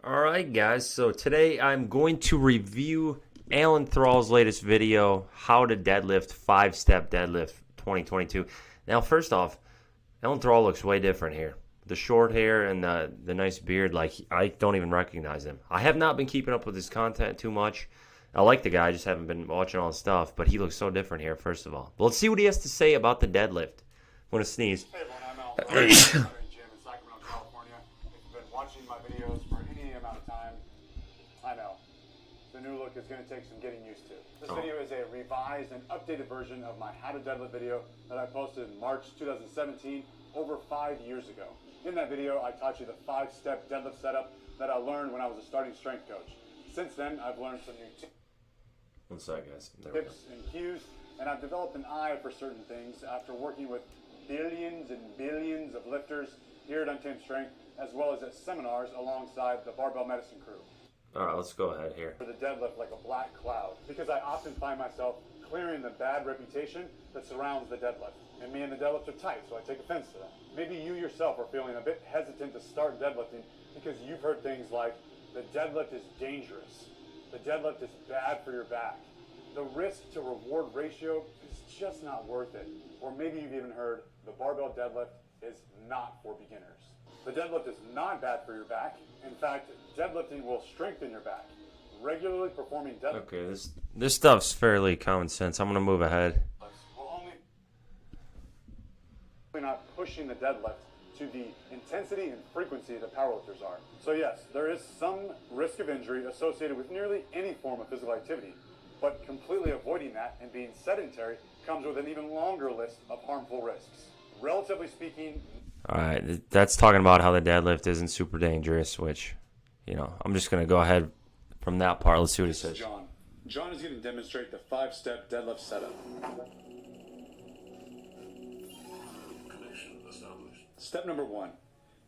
Alright guys, so today I'm going to review Allan Thrall's latest video, How to Deadlift 5-Step Deadlift 2022. Now first off, Allan Thrall looks way different here. The short hair and the nice beard, like I don't even recognize him. I have not been keeping up with his content too much. I like the guy, I just haven't been watching all his stuff, but he looks so different here first of all. But let's see what he has to say about the deadlift. I'm going to sneeze. Hey everyone, I'm Allan Thrall. I'm in gym in Sacramento, California. If you've been watching my videos for any amount of time, I know the new look is going to take some getting used to. This video is a revised and updated version of my How to Deadlift video that I posted in March 2017, over 5 years ago. In that video, I taught you the 5-step deadlift setup that I learned when I was a starting strength coach. Since then, I've learned some new One sec, guys. tips and cues, and I've developed an eye for certain things after working with billions and billions of lifters here at Untamed Strength, as well as at seminars alongside the Barbell medicine crew. Alright, let's go ahead here. For the deadlift like a black cloud, because I often find myself clearing the bad reputation that surrounds the deadlift. And me and the deadlift are tight, so I take offense to that. Maybe you yourself are feeling a bit hesitant to start deadlifting because you've heard things like, the deadlift is dangerous. The deadlift is bad for your back. The risk to reward ratio is just not worth it. Or maybe you've even heard the barbell deadlift is not for beginners. The deadlift is not bad for your back. In fact, deadlifting will strengthen your back. Regularly performing deadlift Okay, this stuff's fairly common sense. I'm going to move ahead. will only not pushing the deadlift to the intensity and frequency that powerlifters are. So yes, there is some risk of injury associated with nearly any form of physical activity, but completely avoiding that and being sedentary comes with an even longer list of harmful risks. Relatively speaking, Alright, that's talking about how the deadlift isn't super dangerous, which, I'm just going to go ahead from that part. Let's see what he this is says. John. John is going to demonstrate the 5-step deadlift setup. Step number 1,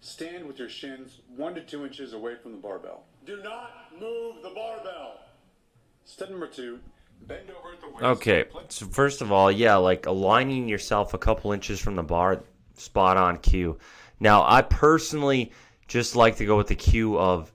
stand with your shins 1 to 2 inches away from the barbell. Do not move the barbell. Step number 2, bend over at the waist. Okay, so first of all, yeah, like aligning yourself a couple inches from the bar, spot on cue. Now, I personally just like to go with the cue of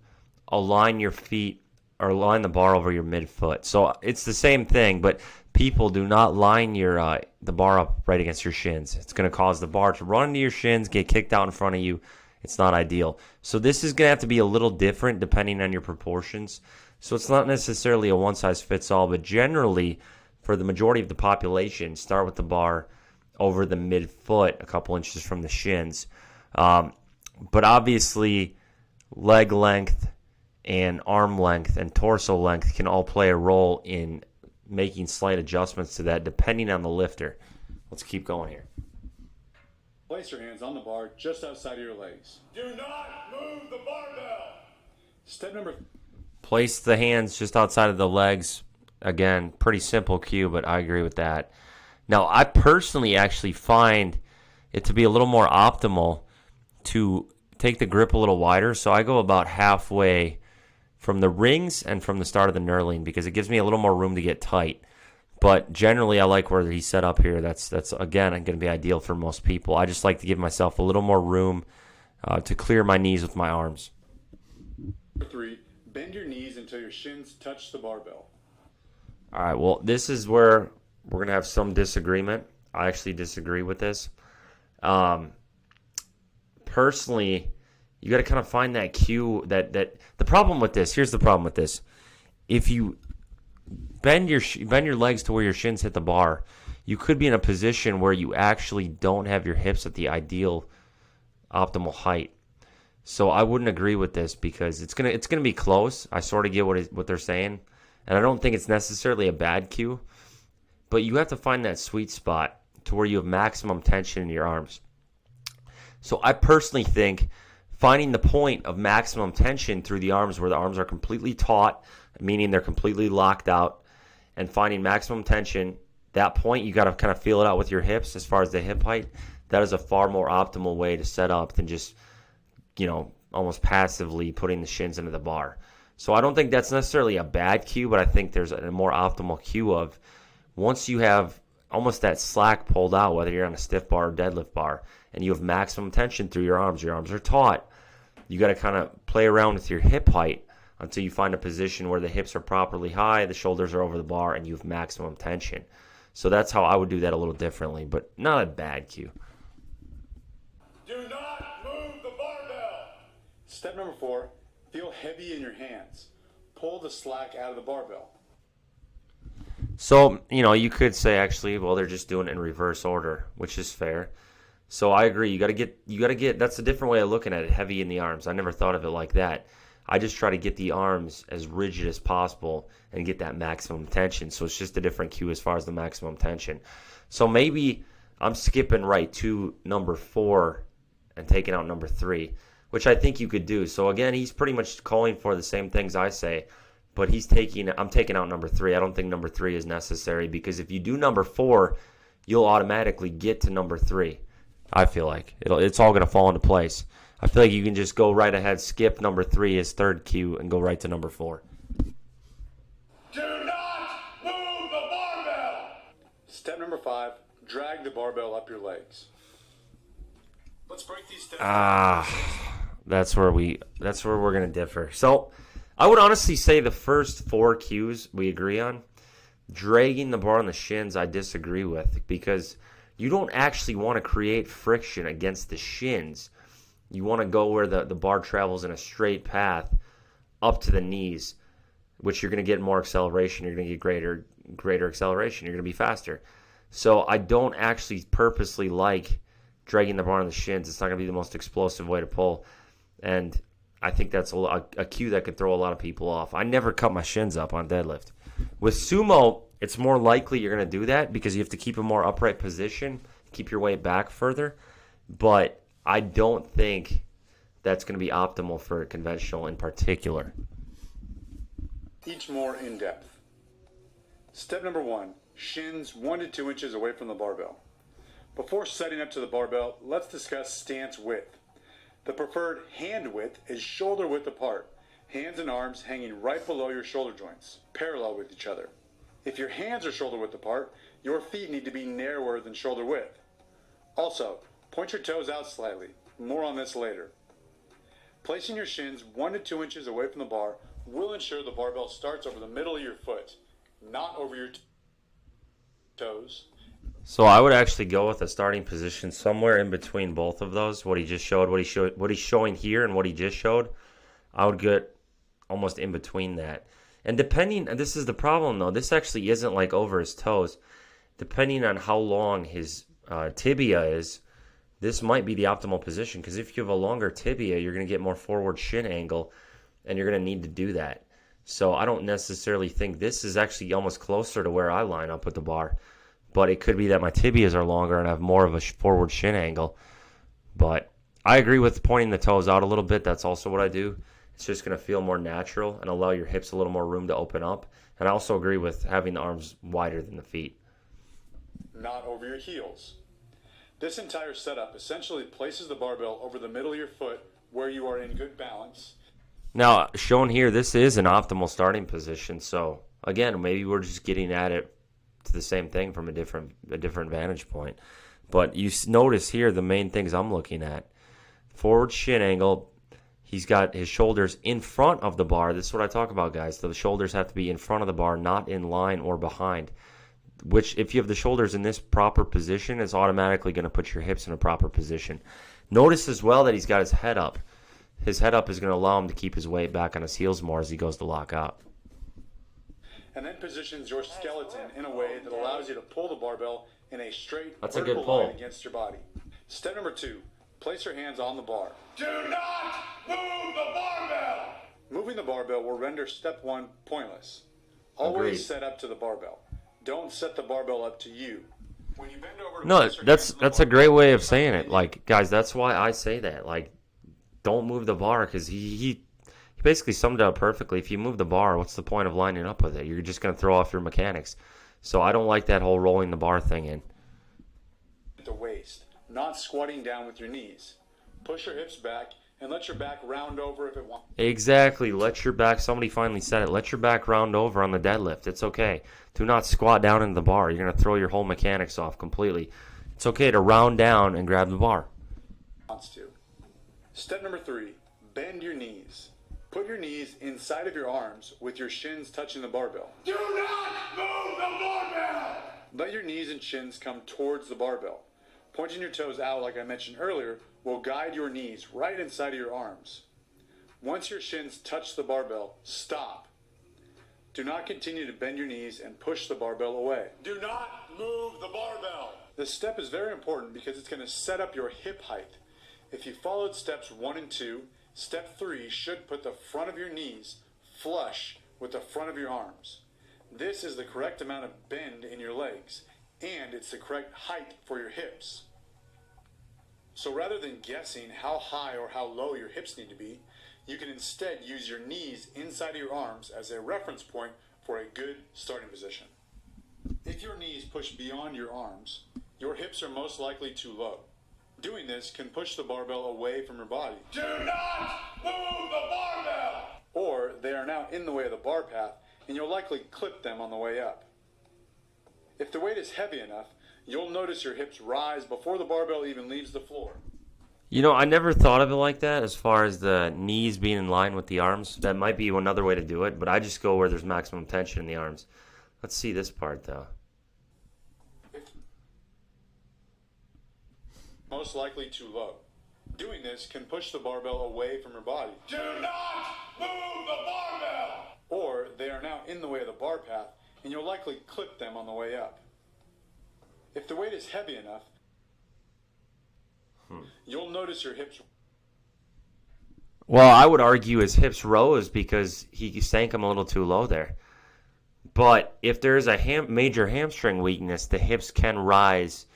align your feet or align the bar over your midfoot. So it's the same thing, but people do not line your the bar up right against your shins. It's going to cause the bar to run into your shins, get kicked out in front of you. It's not ideal. So this is going to have to be a little different depending on your proportions. So it's not necessarily a one-size-fits-all, but generally, for the majority of the population, start with the bar over the midfoot, a couple inches from the shins. But obviously, leg length and arm length and torso length can all play a role in making slight adjustments to that depending on the lifter. Let's keep going here. Place your hands on the bar just outside of your legs. Do not move the barbell. Step number Place the hands just outside of the legs. Again, pretty simple cue, but I agree with that. Now, I personally actually find it to be a little more optimal to take the grip a little wider. So I go about halfway from the rings and from the start of the knurling because it gives me a little more room to get tight. But generally, I like where he's set up here. That's again, going to be ideal for most people. I just like to give myself a little more room to clear my knees with my arms. Number 3, bend your knees until your shins touch the barbell. All right, well, this is where we're going to have some disagreement. I actually disagree with this. Personally, you got to kind of find that cue that the problem with this, here's the problem with this. If you bend your legs to where your shins hit the bar, you could be in a position where you actually don't have your hips at the ideal optimal height. So I wouldn't agree with this because it's gonna be close. I sort of get what they're saying, and I don't think it's necessarily a bad cue, but you have to find that sweet spot to where you have maximum tension in your arms. So I personally think finding the point of maximum tension through the arms where the arms are completely taut, meaning they're completely locked out, and finding maximum tension, that point you got to kind of feel it out with your hips as far as the hip height. That is a far more optimal way to set up than just, almost passively putting the shins into the bar. So I don't think that's necessarily a bad cue, but I think there's a more optimal cue of once you have almost that slack pulled out, whether you're on a stiff bar or deadlift bar, and you have maximum tension through your arms are taut, you got to kind of play around with your hip height until you find a position where the hips are properly high, the shoulders are over the bar, and you have maximum tension. So that's how I would do that a little differently, but not a bad cue. Do not move the barbell. Step number 4, feel heavy in your hands. Pull the slack out of the barbell. So, you could say actually, well, they're just doing it in reverse order, which is fair. So I agree. You got to get, that's a different way of looking at it, heavy in the arms. I never thought of it like that. I just try to get the arms as rigid as possible and get that maximum tension. So it's just a different cue as far as the maximum tension. So maybe I'm skipping right to number 4 and taking out number 3, which I think you could do. So again, he's pretty much calling for the same things I say, but I'm taking out number 3. I don't think number 3 is necessary, because if you do number 4, you'll automatically get to number 3. I feel like it's all going to fall into place. I feel like you can just go right ahead, skip number 3 as third cue, and go right to number 4. Do not move the barbell. Step number 5, drag the barbell up your legs. Let's break these steps. That's where we're going to differ. So I would honestly say the first 4 cues we agree on. Dragging the bar on the shins, I disagree with, because you don't actually want to create friction against the shins. You want to go where the bar travels in a straight path up to the knees, which you're going to get more acceleration. You're going to get greater acceleration. You're going to be faster. So I don't actually purposely like dragging the bar on the shins. It's not going to be the most explosive way to pull. And I think that's a cue that could throw a lot of people off. I never cut my shins up on deadlift. With sumo, it's more likely you're going to do that because you have to keep a more upright position, keep your weight back further. But I don't think that's going to be optimal for conventional in particular. Each more in depth. Step number 1, shins 1 to 2 inches away from the barbell. Before setting up to the barbell, let's discuss stance width. The preferred hand width is shoulder width apart, hands and arms hanging right below your shoulder joints, parallel with each other. If your hands are shoulder width apart, your feet need to be narrower than shoulder width. Also, point your toes out slightly. More on this later. Placing your shins 1 to 2 inches away from the bar will ensure the barbell starts over the middle of your foot, not over your toes. So I would actually go with a starting position somewhere in between both of those. What he just showed, what he's showing here, and what he just showed. I would get almost in between that. And this is the problem though. This actually isn't like over his toes. Depending on how long his tibia is, this might be the optimal position, because if you have a longer tibia, you're going to get more forward shin angle, and you're going to need to do that. So I don't necessarily think this is actually almost closer to where I line up with the bar, but it could be that my tibias are longer and I have more of a forward shin angle. But I agree with pointing the toes out a little bit. That's also what I do. It's just going to feel more natural and allow your hips a little more room to open up. And I also agree with having the arms wider than the feet. Not over your heels. This entire setup essentially places the barbell over the middle of your foot where you are in good balance. Now, shown here, this is an optimal starting position. So, again, maybe we're just getting at it to the same thing from a different vantage point. But you notice here the main things I'm looking at. Forward shin angle. He's got his shoulders in front of the bar. This is what I talk about, guys. So the shoulders have to be in front of the bar, not in line or behind. Which, if you have the shoulders in this proper position, is automatically going to put your hips in a proper position. Notice as well that he's got his head up. His head up is going to allow him to keep his weight back on his heels more as he goes to lock out. And then positions your skeleton in a way that allows you to pull the barbell in a straight That's a vertical good pull. line against your body. Step number 2, place your hands on the bar. Do not move the barbell! Moving the barbell will render step 1 pointless. Always Agreed. set up to the barbell. Don't set the barbell up to you. When you bend over to No, place your hands on the that's a barbell, great way of saying it. Like, guys, that's why I say that. Like, don't move the bar, because he basically summed it up perfectly. If you move the bar, what's the point of lining up with it? You're just going to throw off your mechanics. So I don't like that whole rolling the bar thing in. The waist, not squatting down with your knees. Push your hips back and let your back round over if it wants. Exactly. Let your back, somebody finally said it, let your back round over on the deadlift. It's okay. Do not squat down into the bar. You're going to throw your whole mechanics off completely. It's okay to round down and grab the bar. To. Step number 3, bend your knees. Put your knees inside of your arms with your shins touching the barbell. Do not move the barbell! Let your knees and shins come towards the barbell. Pointing your toes out, like I mentioned earlier, will guide your knees right inside of your arms. Once your shins touch the barbell, stop. Do not continue to bend your knees and push the barbell away. Do not move the barbell! This step is very important because it's going to set up your hip height. If you followed steps 1 and 2, step 3 should put the front of your knees flush with the front of your arms. This is the correct amount of bend in your legs, and it's the correct height for your hips. So rather than guessing how high or how low your hips need to be, you can instead use your knees inside of your arms as a reference point for a good starting position. If your knees push beyond your arms, your hips are most likely too low. Doing this can push the barbell away from your body. Do not move the barbell! Or they are now in the way of the bar path, and you'll likely clip them on the way up. If the weight is heavy enough, you'll notice your hips rise before the barbell even leaves the floor. You know, I never thought of it like that as far as the knees being in line with the arms. That might be another way to do it, but I just go where there's maximum tension in the arms. Let's see this part, though. Most likely too low. Doing this can push the barbell away from your body. Do not move the barbell! Or they are now in the way of the bar path, and you'll likely clip them on the way up. If the weight is heavy enough, you'll notice your hips. Well, I would argue his hips rose because he sank them a little too low there. But if there's a major hamstring weakness, the hips can rise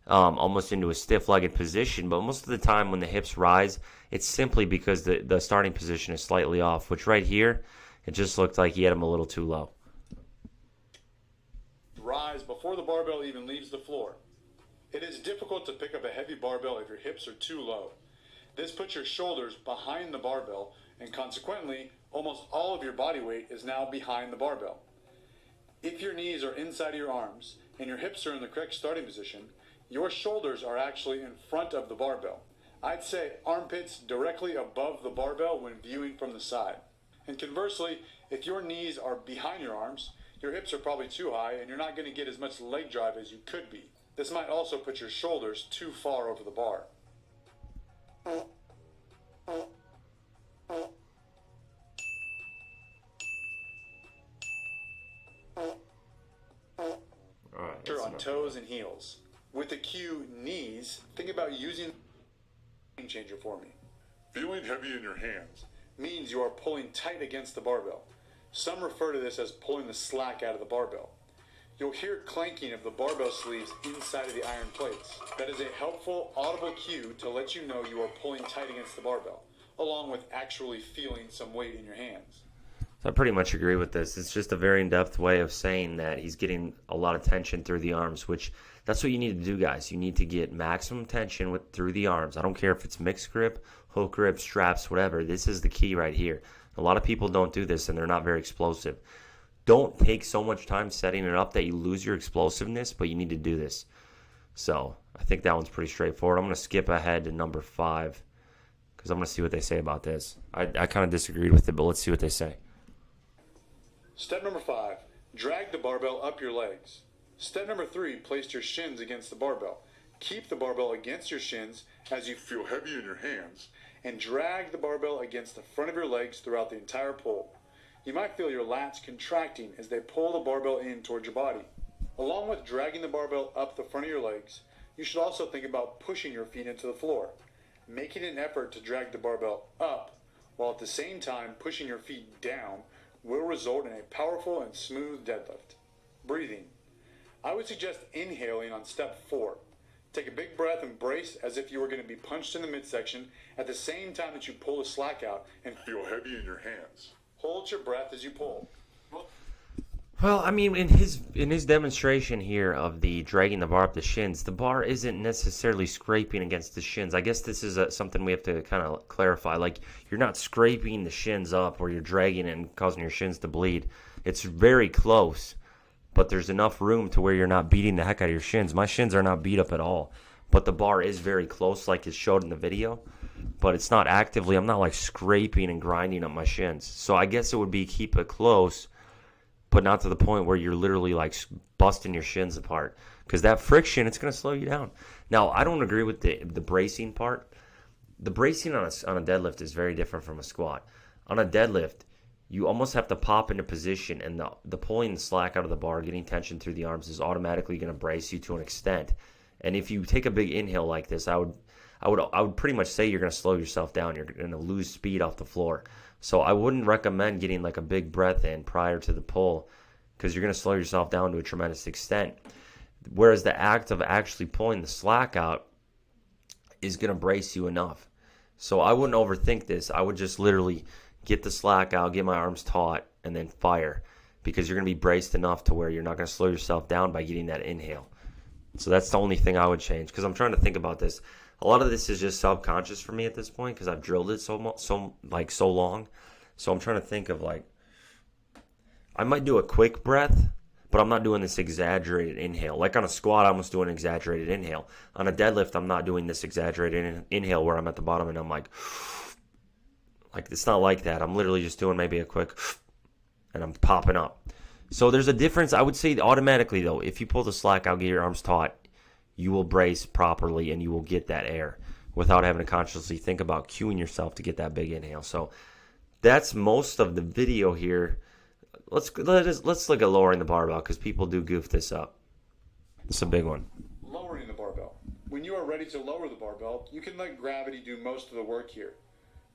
almost into a stiff-legged position. But most of the time when the hips rise, it's simply because the starting position is slightly off, which right here, it just looked like he had them a little too low. Rise before the barbell even leaves the floor. It is difficult to pick up a heavy barbell if your hips are too low. This puts your shoulders behind the barbell, and consequently, almost all of your body weight is now behind the barbell. If your knees are inside of your arms and your hips are in the correct starting position, your shoulders are actually in front of the barbell. I'd say armpits directly above the barbell when viewing from the side. And conversely, if your knees are behind your arms, your hips are probably too high and you're not going to get as much leg drive as you could be. This might also put your shoulders too far over the bar. On toes and heels. With the cue knees, think about using a game changer for me. Feeling heavy in your hands means you are pulling tight against the barbell. Some refer to this as pulling the slack out of the barbell. You'll hear clanking of the barbell sleeves inside of the iron plates. That is a helpful, audible cue to let you know you are pulling tight against the barbell, along with actually feeling some weight in your hands. So I pretty much agree with this. It's just a very in-depth way of saying that he's getting a lot of tension through the arms, which that's what you need to do, guys. You need to get maximum tension through the arms. I don't care if it's mixed grip, hook grip, straps, whatever. This is the key right here. A lot of people don't do this, and they're not very explosive. Don't take so much time setting it up that you lose your explosiveness, but you need to do this. So I think that one's pretty straightforward. I'm going to skip ahead to number 5 because I'm going to see what they say about this. I kind of disagreed with it, but let's see what they say. Step number 5, drag the barbell up your legs. Step number 3, place your shins against the barbell. Keep the barbell against your shins as you feel heavy in your hands, and drag the barbell against the front of your legs throughout the entire pull. You might feel your lats contracting as they pull the barbell in towards your body. Along with dragging the barbell up the front of your legs, you should also think about pushing your feet into the floor. Making an effort to drag the barbell up while at the same time pushing your feet down will result in a powerful and smooth deadlift. Breathing. I would suggest inhaling on step 4. Take a big breath and brace as if you were going to be punched in the midsection at the same time that you pull the slack out and feel heavy in your hands. Hold your breath as you pull. Well, I mean, in his demonstration here of the dragging the bar up the shins, the bar isn't necessarily scraping against the shins. I guess this is something we have to kind of clarify. Like, you're not scraping the shins up or you're dragging it and causing your shins to bleed. It's very close, but there's enough room to where you're not beating the heck out of your shins. My shins are not beat up at all, but the bar is very close like it showed in the video. but it's not actively, I'm not like scraping and grinding up my shins. So I guess it would be keep it close, but not to the point where you're literally like busting your shins apart. Because that friction, it's going to slow you down. Now, I don't agree with the bracing part. The bracing on a deadlift is very different from a squat. On a deadlift, you almost have to pop into position, and the pulling the slack out of the bar, getting tension through the arms is automatically going to brace you to an extent. And if you take a big inhale like this, I would pretty much say you're going to slow yourself down. You're going to lose speed off the floor. So I wouldn't recommend getting like a big breath in prior to the pull, because you're going to slow yourself down to a tremendous extent. Whereas the act of actually pulling the slack out is going to brace you enough. So I wouldn't overthink this. I would just literally get the slack out, get my arms taut, and then fire, because you're going to be braced enough to where you're not going to slow yourself down by getting that inhale. So that's the only thing I would change, because I'm trying to think about this. A lot of this is just subconscious for me at this point, because I've drilled it so long. So I'm trying to think of like, I might do a quick breath, but I'm not doing this exaggerated inhale. Like on a squat, I'm just doing an exaggerated inhale. On a deadlift, I'm not doing this exaggerated inhale where I'm at the bottom and I'm like it's not like that. I'm literally just doing maybe a quick, and I'm popping up. So there's a difference. I would say automatically though, if you pull the slack out, get your arms taut, you will brace properly and you will get that air without having to consciously think about cueing yourself to get that big inhale. So that's most of the video here. Let's look at lowering the barbell, because people do goof this up. It's a big one. Lowering the barbell. When you are ready to lower the barbell, you can let gravity do most of the work here.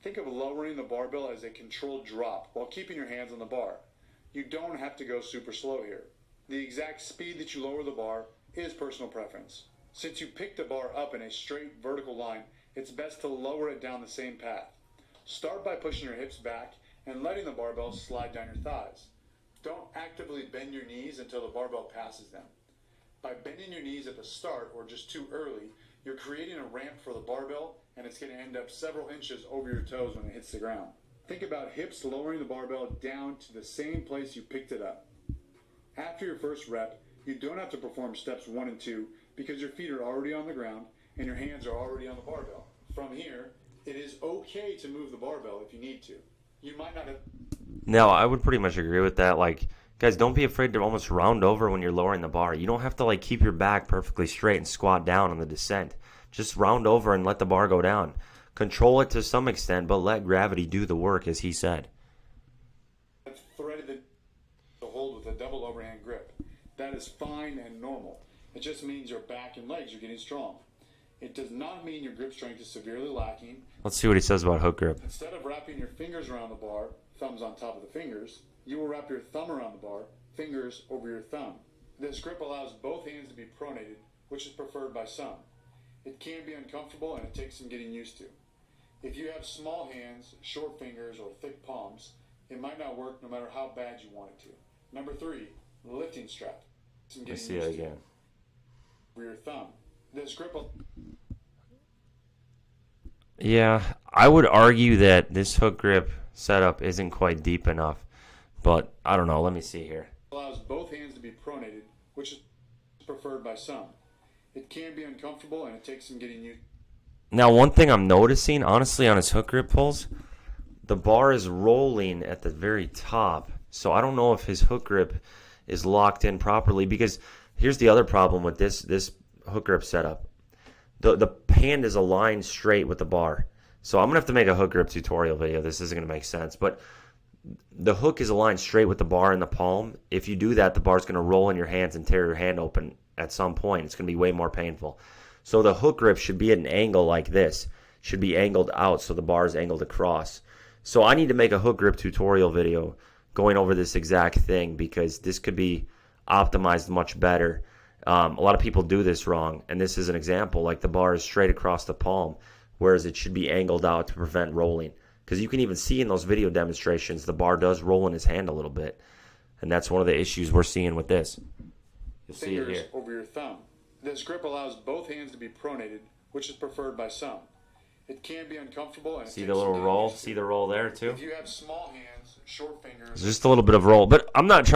Think of lowering the barbell as a controlled drop while keeping your hands on the bar. You don't have to go super slow here. The exact speed that you lower the bar is personal preference. Since you pick the bar up in a straight vertical line, it's best to lower it down the same path. Start by pushing your hips back and letting the barbell slide down your thighs. Don't actively bend your knees until the barbell passes them. By bending your knees at the start or just too early, you're creating a ramp for the barbell, and it's going to end up several inches over your toes when it hits the ground. Think about hips lowering the barbell down to the same place you picked it up. After your first rep, you don't have to perform steps 1 and 2 because your feet are already on the ground and your hands are already on the barbell. From here, it is okay to move the barbell if you need to. You might not have... Now, I would pretty much agree with that. Like, guys, don't be afraid to almost round over when you're lowering the bar. You don't have to like keep your back perfectly straight and squat down on the descent. Just round over and let the bar go down. Control it to some extent, but let gravity do the work, as he said. Threaded the hold with a double overhand grip. That is fine and normal. It just means your back and legs are getting strong. It does not mean your grip strength is severely lacking. Let's see what he says about hook grip. Instead of wrapping your fingers around the bar, thumbs on top of the fingers, you will wrap your thumb around the bar, fingers over your thumb. This grip allows both hands to be pronated, which is preferred by some. It can be uncomfortable and it takes some getting used to. If you have small hands, short fingers, or thick palms, it might not work no matter how bad you want it to. Number 3, lifting strap. Let's see that again. Over your thumb. This grip will... Yeah, I would argue that this hook grip setup isn't quite deep enough, but I don't know. Let me see here. Allows both hands to be pronated, which is preferred by some. It can be uncomfortable and it takes some getting used. Now, one thing I'm noticing, honestly, on his hook grip pulls, the bar is rolling at the very top. So I don't know if his hook grip is locked in properly, because here's the other problem with this hook grip setup. The hand is aligned straight with the bar. So I'm going to have to make a hook grip tutorial video. This isn't going to make sense. But the hook is aligned straight with the bar in the palm. If you do that, the bar's going to roll in your hands and tear your hand open at some point. It's going to be way more painful. So the hook grip should be at an angle like this. Should be angled out so the bar is angled across. So I need to make a hook grip tutorial video going over this exact thing, because this could be optimized much better. A lot of people do this wrong, and this is an example. Like the bar is straight across the palm, whereas it should be angled out to prevent rolling. Because you can even see in those video demonstrations, the bar does roll in his hand a little bit. And that's one of the issues we're seeing with this. You'll see it here. Over your thumb. This grip allows both hands to be pronated, which is preferred by some. It can be uncomfortable. And See the little roll? See the roll there too? If you have small hands, short fingers... It's just a little bit of roll. But I'm not, this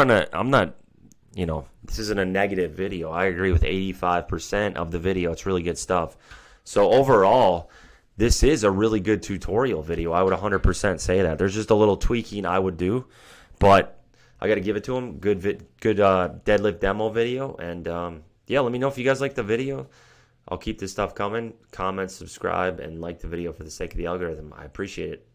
isn't a negative video. I agree with 85% of the video. It's really good stuff. So overall, this is a really good tutorial video. I would 100% say that. There's just a little tweaking I would do, but I got to give it to him. Good deadlift demo video. And yeah, let me know if you guys like the video. I'll keep this stuff coming. Comment, subscribe, and like the video for the sake of the algorithm. I appreciate it.